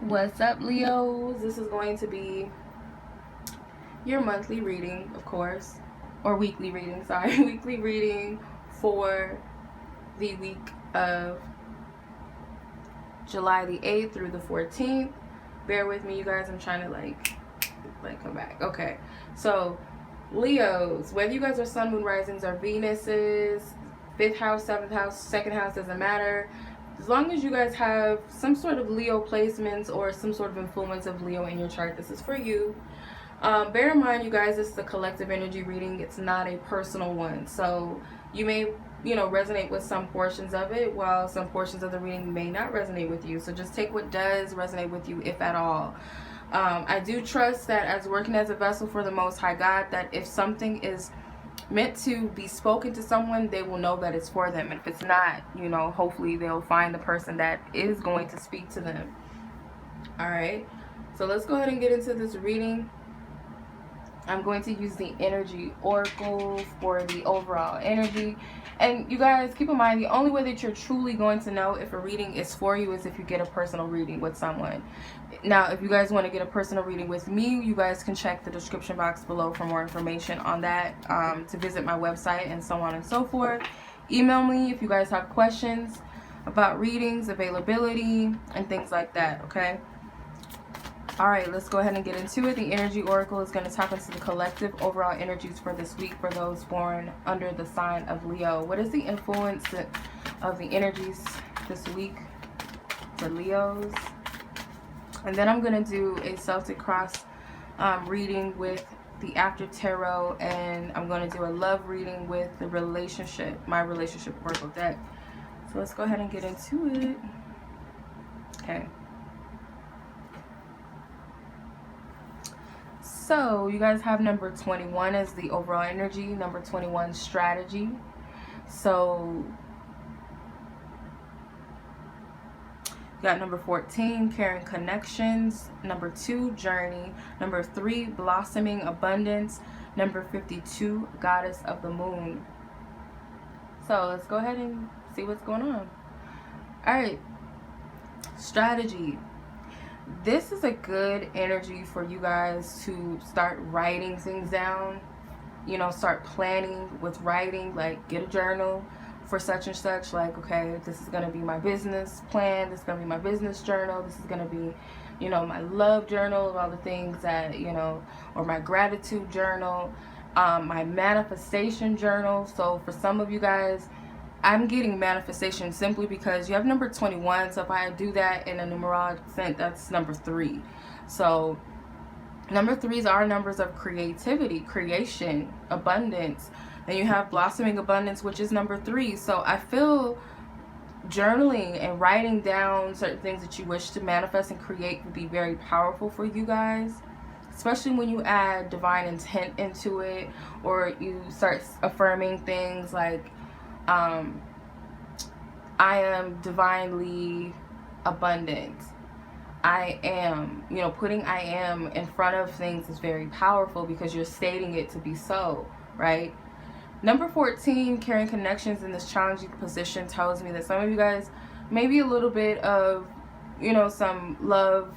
What's up, Leos? This is going to be your monthly reading, of course, or weekly reading, sorry. Weekly reading for the week of July the 8th through the 14th. Bear with me, you guys. I'm trying to like come back. Okay. So, Leos, whether you guys are sun, moon, risings, or Venuses, 5th house, 7th house, 2nd house, doesn't matter. As long as you guys have some sort of Leo placements or some sort of influence of Leo in your chart, this is for you. Bear in mind, you guys, this is a collective energy reading. It's not a personal one. So you may, resonate with some portions of it, while some portions of the reading may not resonate with you. So just take what does resonate with you, if at all. I do trust that as working as a vessel for the Most High God, that if something is meant to be spoken to someone, they will know that it's for them. And if it's not, hopefully they'll find the person that is going to speak to them. All right, so let's go ahead and get into this reading. I'm going to use the energy oracle for the overall energy. And you guys, keep in mind, the only way that you're truly going to know if a reading is for you is if you get a personal reading with someone. Now, if you guys want to get a personal reading with me, you guys can check the description box below for more information on that, to visit my website and so on and so forth. Email me if you guys have questions about readings, availability, and things like that, okay? Alright, let's go ahead and get into it. The energy oracle is going to tap into the collective overall energies for this week for those born under the sign of Leo. What is the influence of the energies this week for Leos? And then I'm going to do a Celtic Cross reading with the After Tarot, and I'm going to do a love reading with the relationship, my relationship oracle deck. So let's go ahead and get into it. Okay. So you guys have number 21 as the overall energy, number 21 strategy. So you got number 14, caring connections, number 2, journey, number 3, blossoming abundance, number 52, goddess of the moon. So let's go ahead and see what's going on. All right, strategy. This is a good energy for you guys to start writing things down, start planning with writing, like get a journal for such and such, like, okay, this is going to be my business plan, this is going to be my business journal, this is going to be, my love journal of all the things that, or my gratitude journal, my manifestation journal. So for some of you guys, I'm getting manifestation simply because you have number 21. So if I do that in a numerological sense, that's number 3. So number 3s are numbers of creativity, creation, abundance. Then you have blossoming abundance, which is number 3. So I feel journaling and writing down certain things that you wish to manifest and create would be very powerful for you guys, especially when you add divine intent into it, or you start affirming things like, I am divinely abundant. I am, putting I am in front of things is very powerful because you're stating it to be so, right? Number 14, carrying connections in this challenging position, tells me that some of you guys, maybe a little bit of, some love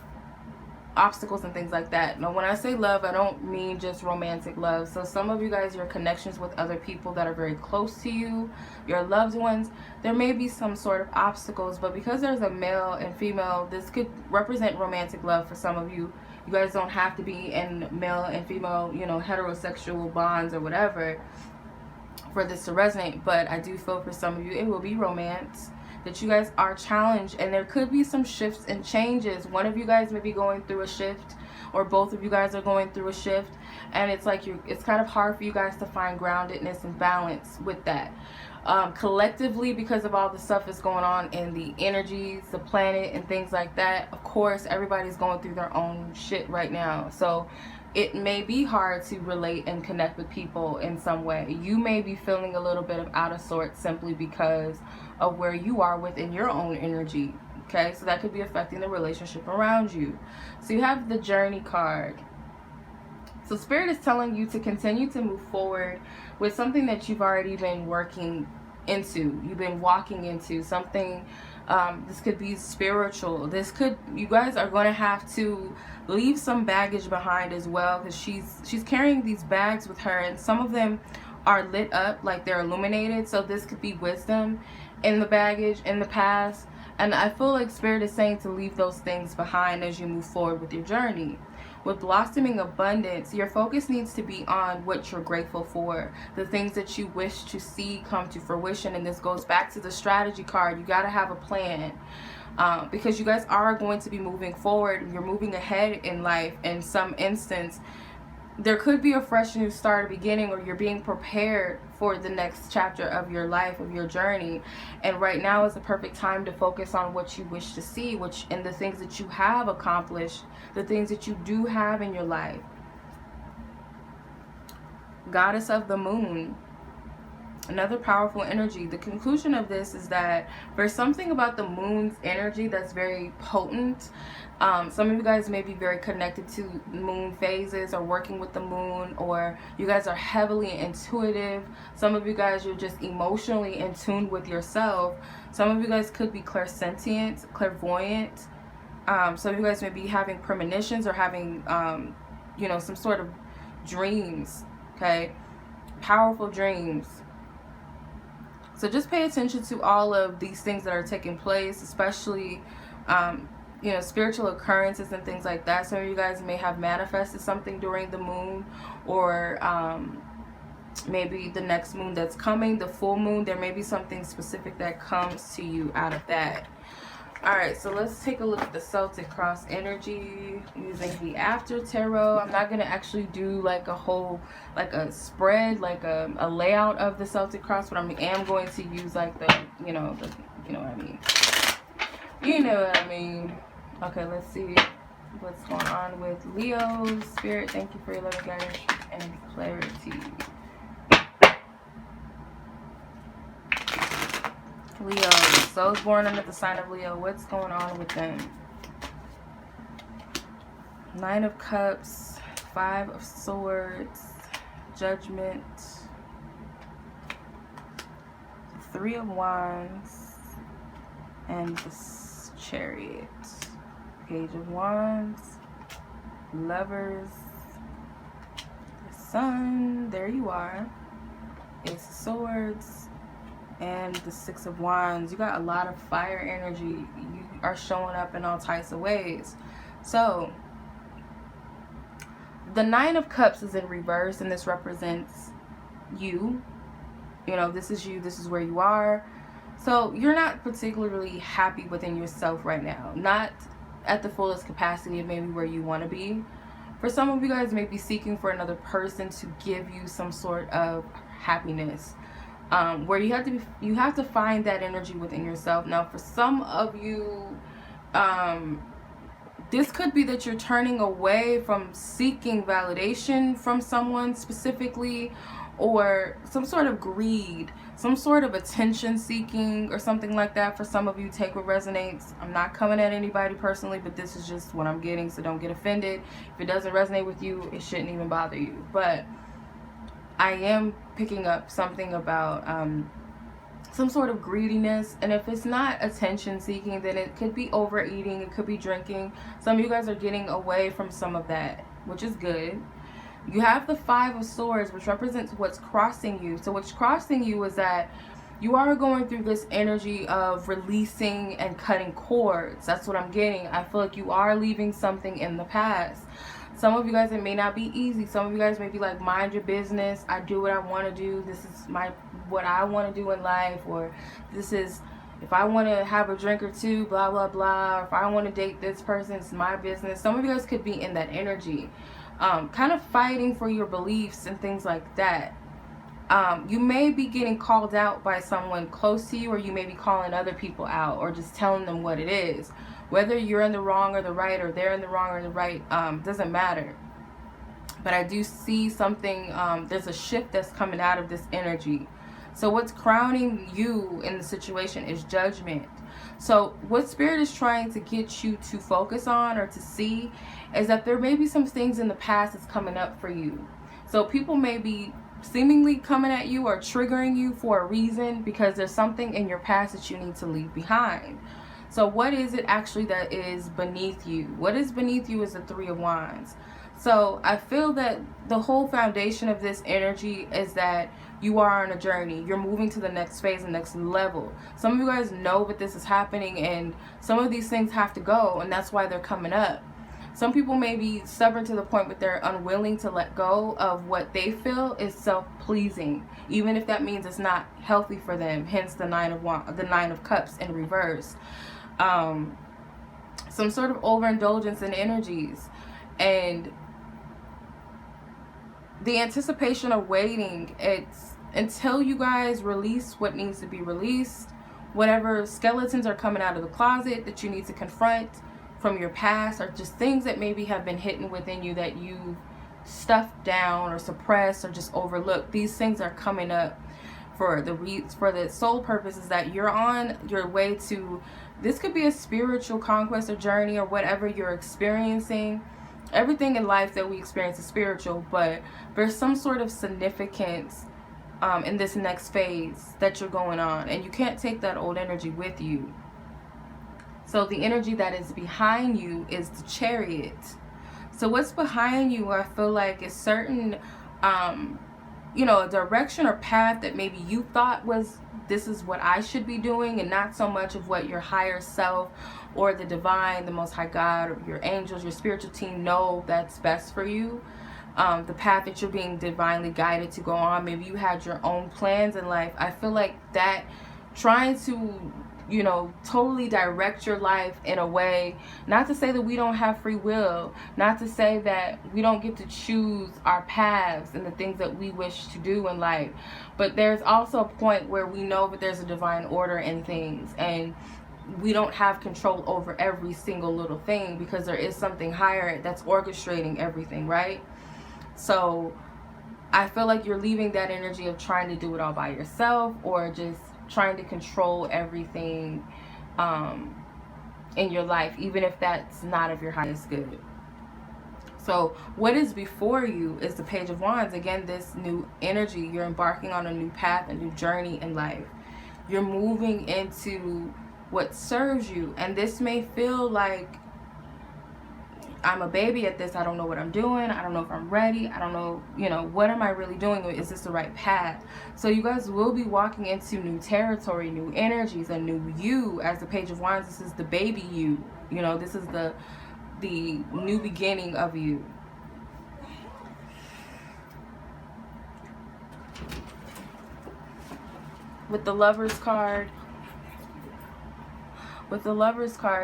obstacles and things like that. Now, when I say love, I don't mean just romantic love. So some of you guys, your connections with other people that are very close to you, your loved ones, there may be some sort of obstacles, but because there's a male and female, this could represent romantic love for some of you. You guys don't have to be in male and female, heterosexual bonds or whatever for this to resonate, but I do feel for some of you it will be romance, that you guys are challenged, and there could be some shifts and changes. One of you guys may be going through a shift, or both of you guys are going through a shift, and it's like it's kind of hard for you guys to find groundedness and balance with that. Collectively, because of all the stuff that's going on in the energies, the planet, and things like that, of course, everybody's going through their own shit right now. So it may be hard to relate and connect with people in some way. You may be feeling a little bit of out of sorts simply because of where you are within your own energy. Okay, so that could be affecting the relationship around you. So you have the journey card. So Spirit is telling you to continue to move forward with something that you've already been working into, you've been walking into, something This could be spiritual. You guys are going to have to leave some baggage behind as well, because she's carrying these bags with her, and some of them are lit up, like they're illuminated. So this could be wisdom in the baggage in the past, and I feel like Spirit is saying to leave those things behind as you move forward with your journey. With blossoming abundance, your focus needs to be on what you're grateful for, the things that you wish to see come to fruition. And this goes back to the strategy card. You got to have a plan, because you guys are going to be moving forward. You're moving ahead in life. In some instance, there could be a fresh new start, a beginning, or you're being prepared for the next chapter of your life, of your journey. And right now is the perfect time to focus on what you wish to see, and the things that you have accomplished, the things that you do have in your life. Goddess of the Moon. Another powerful energy. The conclusion of this is that there's something about the moon's energy that's very potent. Some of you guys may be very connected to moon phases, or working with the moon, or you guys are heavily intuitive. Some of you guys are just emotionally in tune with yourself. Some of you guys could be clairsentient, clairvoyant. Some of you guys may be having premonitions, or having some sort of dreams. Okay, powerful dreams. So just pay attention to all of these things that are taking place, especially spiritual occurrences and things like that. Some of you guys may have manifested something during the moon, or maybe the next moon that's coming, the full moon. There may be something specific that comes to you out of that. All right, so let's take a look at the Celtic Cross energy using the After Tarot. I'm not going to actually do like a spread, like a layout of the Celtic Cross, but I am going to use like you know what I mean. You know what I mean. Okay, let's see what's going on with Leo. Spirit, thank you for your loving guidance and clarity. Leo, those born under the sign of Leo, what's going on with them? Nine of Cups, Five of Swords, Judgment, Three of Wands, and the Chariot. Page of Wands, Lovers, the Sun, there you are, Ace of Swords, and the Six of Wands. You got a lot of fire energy. You are showing up in all types of ways. So the Nine of Cups is in reverse, and this represents you. This is you. This is where you are. So you're not particularly happy within yourself right now. Not at the fullest capacity of maybe where you want to be. For some of you guys may be seeking for another person to give you some sort of happiness. Where you have to find that energy within yourself. Now, for some of you, this could be that you're turning away from seeking validation from someone specifically, or some sort of greed, some sort of attention seeking, or something like that. For some of you, take what resonates. I'm not coming at anybody personally, but this is just what I'm getting, so don't get offended. If it doesn't resonate with you, it shouldn't even bother you. But I am picking up something about some sort of greediness, and if it's not attention seeking, then it could be overeating, it could be drinking. Some of you guys are getting away from some of that, which is good. You have the Five of Swords, which represents what's crossing you. So what's crossing you is that you are going through this energy of releasing and cutting cords. That's what I'm getting. I feel like you are leaving something in the past. Some of you guys, it may not be easy. Some of you guys may be like, mind your business. I do what I want to do. This is what I want to do in life. Or this is, if I want to have a drink or two, blah, blah, blah. Or if I want to date this person, it's my business. Some of you guys could be in that energy. Kind of fighting for your beliefs and things like that. You may be getting called out by someone close to you, or you may be calling other people out, or just telling them what it is. Whether you're in the wrong or the right, or they're in the wrong or the right, doesn't matter. But I do see something, there's a shift that's coming out of this energy. So what's crowning you in the situation is judgment. So what Spirit is trying to get you to focus on or to see is that there may be some things in the past that's coming up for you. So people may be seemingly coming at you or triggering you for a reason, because there's something in your past that you need to leave behind. So what is it actually that is beneath you? What is beneath you is the Three of Wands. So I feel that the whole foundation of this energy is that you are on a journey. You're moving to the next phase, the next level. Some of you guys know that this is happening, and some of these things have to go, and that's why they're coming up. Some people may be stubborn to the point where they're unwilling to let go of what they feel is self-pleasing, even if that means it's not healthy for them. Hence the Nine of Cups in reverse. Some sort of overindulgence in energies, and the anticipation of waiting, it's until you guys release what needs to be released, whatever skeletons are coming out of the closet that you need to confront from your past, or just things that maybe have been hidden within you that you stuffed down or suppressed or just overlooked. These things are coming up for the sole purposes that you're on your way to. This could be a spiritual conquest or journey or whatever you're experiencing. Everything in life that we experience is spiritual, but there's some sort of significance in this next phase that you're going on, and you can't take that old energy with you. So the energy that is behind you is the Chariot. So what's behind you, I feel like, is certain a direction or path that maybe you thought was, this is what I should be doing, and not so much of what your higher self or the divine, the Most High God, or your angels, your spiritual team know that's best for you. The path that you're being divinely guided to go on. Maybe you had your own plans in life. I feel like that trying to, totally direct your life in a way, not to say that we don't have free will, not to say that we don't get to choose our paths and the things that we wish to do in life, but there's also a point where we know that there's a divine order in things, and we don't have control over every single little thing, because there is something higher that's orchestrating everything, right? So I feel like you're leaving that energy of trying to do it all by yourself, or just trying to control everything in your life, even if that's not of your highest good. So what is before you is the Page of Wands. Again, this new energy, you're embarking on a new path, a new journey in life. You're moving into what serves you, and this may feel like, I'm a baby at this, I don't know what I'm doing, I don't know if I'm ready, I don't know, what am I really doing, is this the right path? So you guys will be walking into new territory, new energies, a new you. As the Page of Wands, this is the baby you, this is the new beginning of you. With the Lovers card,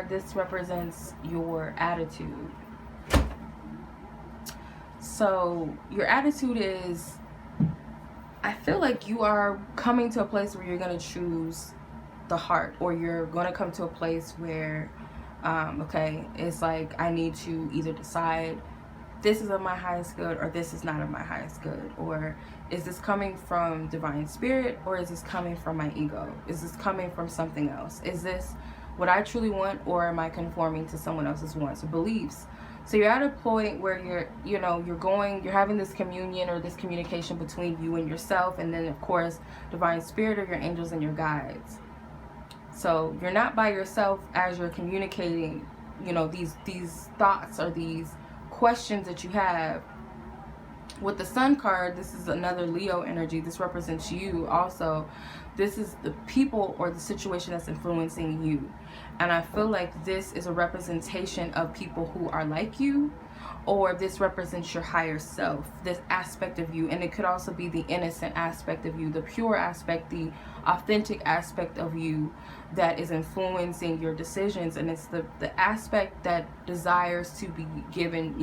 this represents your attitude. So your attitude is, I feel like you are coming to a place where you're going to choose the heart, or you're going to come to a place where, it's like, I need to either decide, this is of my highest good, or this is not of my highest good, or is this coming from divine spirit, or is this coming from my ego? Is this coming from something else? Is this what I truly want, or am I conforming to someone else's wants or beliefs? So you're at a point where you're having this communion or this communication between you and yourself, and then of course divine spirit or your angels and your guides. So you're not by yourself as you're communicating, these thoughts or these questions that you have. With the Sun card, this is another Leo energy. This represents you also. This is the people or the situation that's influencing you. And I feel like this is a representation of people who are like you, or this represents your higher self, this aspect of you. And it could also be the innocent aspect of you, the pure aspect, the authentic aspect of you that is influencing your decisions. And it's the aspect that desires to be given,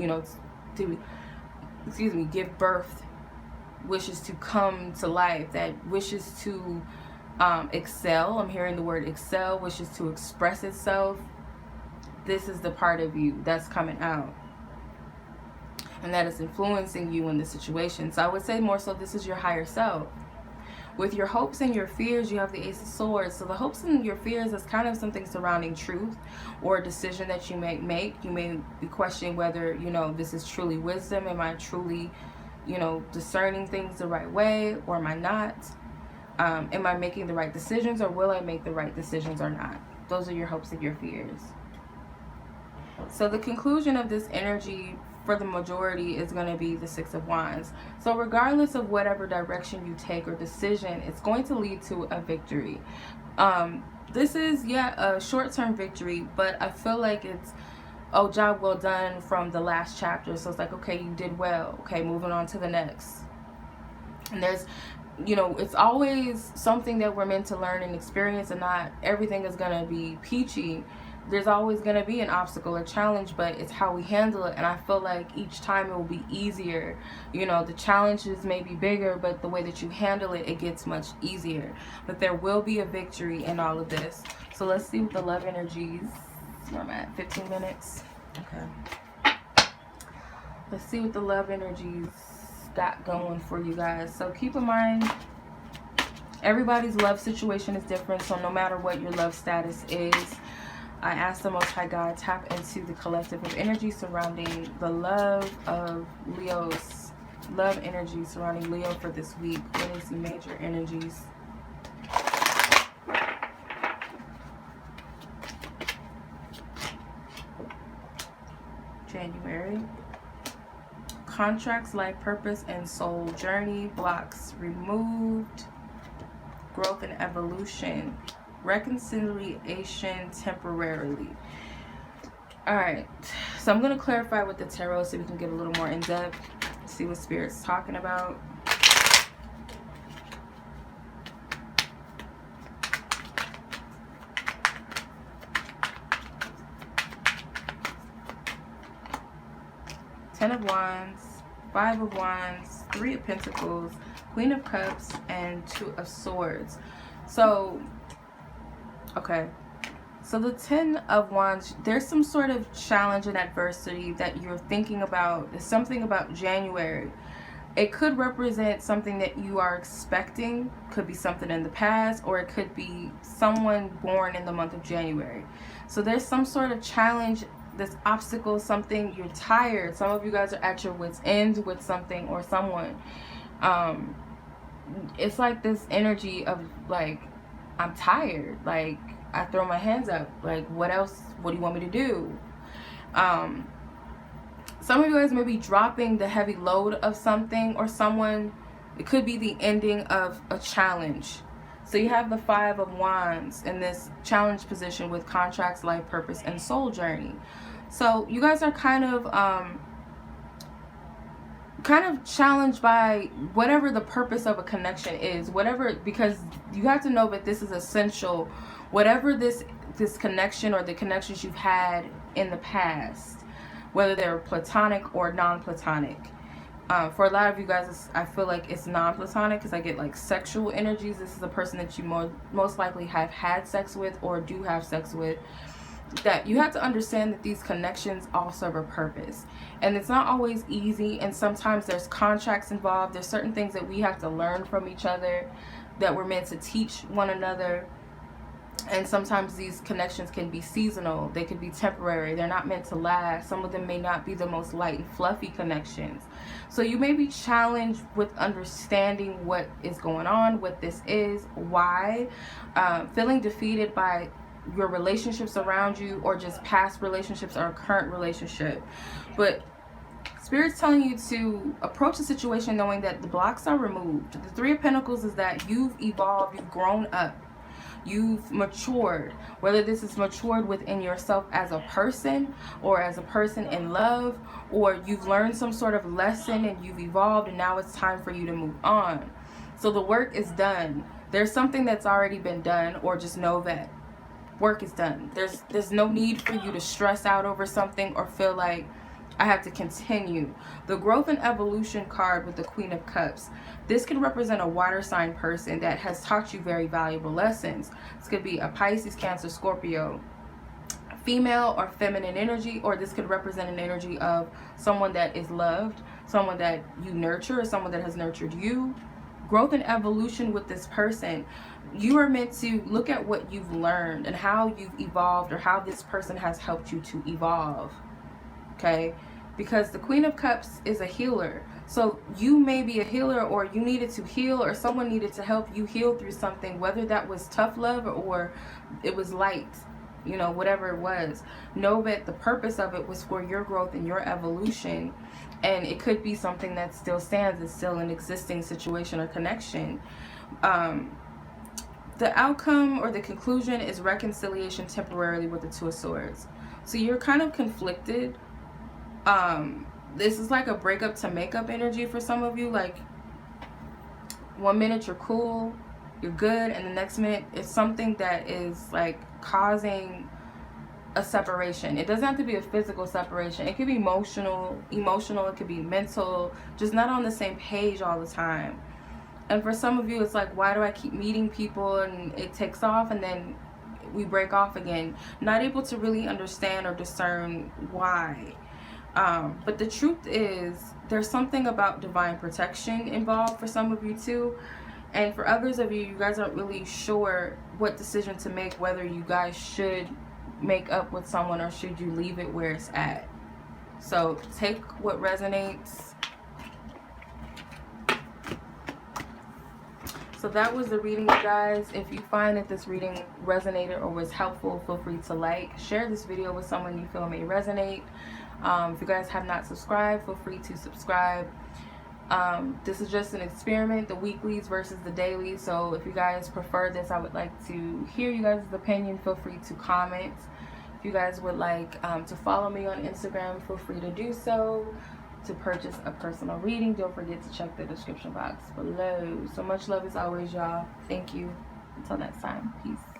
give birth, wishes to come to life, that wishes to excel. I'm hearing the word excel, wishes to express itself. This is the part of you that's coming out, and that is influencing you in this situation. So I would say more so this is your higher self. With your hopes and your fears, you have the Ace of Swords. So the hopes and your fears is kind of something surrounding truth or a decision that you may make. You may be questioning whether, this is truly wisdom. Am I truly, you know, discerning things the right way, or am I not? Am I making the right decisions, or will I make the right decisions or not? Those are your hopes and your fears. So the conclusion of this energy for the majority is going to be the Six of Wands. So regardless of whatever direction you take or decision, it's going to lead to a victory. This is, a short-term victory, but I feel like it's, oh, job well done from the last chapter. So it's like, okay, you did well. Okay, moving on to the next. And there's, you know, it's always something that we're meant to learn and experience, and not everything is going to be peachy. There's always going to be an obstacle or challenge, but it's how we handle it. And I feel like each time it will be easier. You know, the challenges may be bigger, but the way that you handle it, it gets much easier. But there will be a victory in all of this. So let's see what the love energies, where I'm at, 15 minutes. Okay. Let's see what the love energies got going for you guys. So keep in mind, everybody's love situation is different. So no matter what your love status is, I ask the Most High God, tap into the collective of energy surrounding the love of Leo's, love energy surrounding Leo for this week. What is the major energies? January. Contracts, life purpose, and soul journey. Blocks removed. Growth and evolution. Reconciliation temporarily. Alright, so I'm going to clarify with the tarot so we can get a little more in depth, see what Spirit's talking about. Ten of Wands, Five of Wands, Three of Pentacles, Queen of Cups, and Two of Swords. So okay, so the Ten of Wands, there's some sort of challenge and adversity that you're thinking about. There's something about January. It could represent something that you are expecting. Could be something in the past, or it could be someone born in the month of January. So there's some sort of challenge, this obstacle, something. You're tired. Some of you guys are at your wit's end with something or someone. It's like this energy of like, I'm tired. Like, I throw my hands up. Like, what else? What do you want me to do? Some of you guys may be dropping the heavy load of something or someone. It could be the ending of a challenge. So you have the Five of Wands in this challenge position with contracts, life purpose, and soul journey. So you guys are kind of challenged by whatever the purpose of a connection is, whatever, because you have to know that this is essential. Whatever this connection or the connections you've had in the past, whether they're platonic or non-platonic. For a lot of you guys, I feel like it's non-platonic because I get like sexual energies. This is a person that you most likely have had sex with or do have sex with. That you have to understand that these connections all serve a purpose, and it's not always easy, and sometimes there's contracts involved. There's certain things that we have to learn from each other, that we're meant to teach one another. And sometimes these connections can be seasonal. They can be temporary. They're not meant to last. Some of them may not be the most light and fluffy connections. So you may be challenged with understanding what is going on, what this is, why, feeling defeated by your relationships around you, or just past relationships or a current relationship. But Spirit's telling you to approach the situation knowing that the blocks are removed. The Three of Pentacles is that you've evolved, you've grown up, you've matured. Whether this is matured within yourself as a person, or as a person in love, or you've learned some sort of lesson and you've evolved, and now it's time for you to move on. So the work is done. There's something that's already been done, or just know that work is done. There's no need for you to stress out over something or feel like I have to continue. The growth and evolution card with the Queen of Cups. This could represent a water sign person that has taught you very valuable lessons. This could be a Pisces, Cancer, Scorpio, female or feminine energy, or this could represent an energy of someone that is loved, someone that you nurture, or someone that has nurtured you. Growth and evolution with this person. You are meant to look at what you've learned and how you've evolved, or how this person has helped you to evolve. Okay? Because the Queen of Cups is a healer. So you may be a healer, or you needed to heal, or someone needed to help you heal through something, whether that was tough love or it was light, you know, whatever it was. Know that the purpose of it was for your growth and your evolution. And it could be something that still stands. It's still an existing situation or connection. The outcome or the conclusion is reconciliation temporarily with the Two of Swords. So you're kind of conflicted. This is like a breakup to makeup energy for some of you. Like, 1 minute you're cool, you're good, and the next minute it's something that is like causing a separation. It doesn't have to be a physical separation. It could be emotional, it could be mental, just not on the same page all the time. And for some of you, it's like, why do I keep meeting people and it takes off and then we break off again? Not able to really understand or discern why. But the truth is, there's something about divine protection involved for some of you too. And for others of you, you guys aren't really sure what decision to make, whether you guys should make up with someone or should you leave it where it's at. So take what resonates. So that was the reading, you guys. If you find that this reading resonated or was helpful, feel free to like, share this video with someone you feel may resonate. If you guys have not subscribed, feel free to subscribe. This is just an experiment, the weeklies versus the dailies. So if you guys prefer this, I would like to hear you guys' opinion. Feel free to comment. If you guys would like to follow me on Instagram, feel free to do so. To purchase a personal reading, don't forget to check the description box below. So much love as always, y'all. Thank you. Until next time. Peace.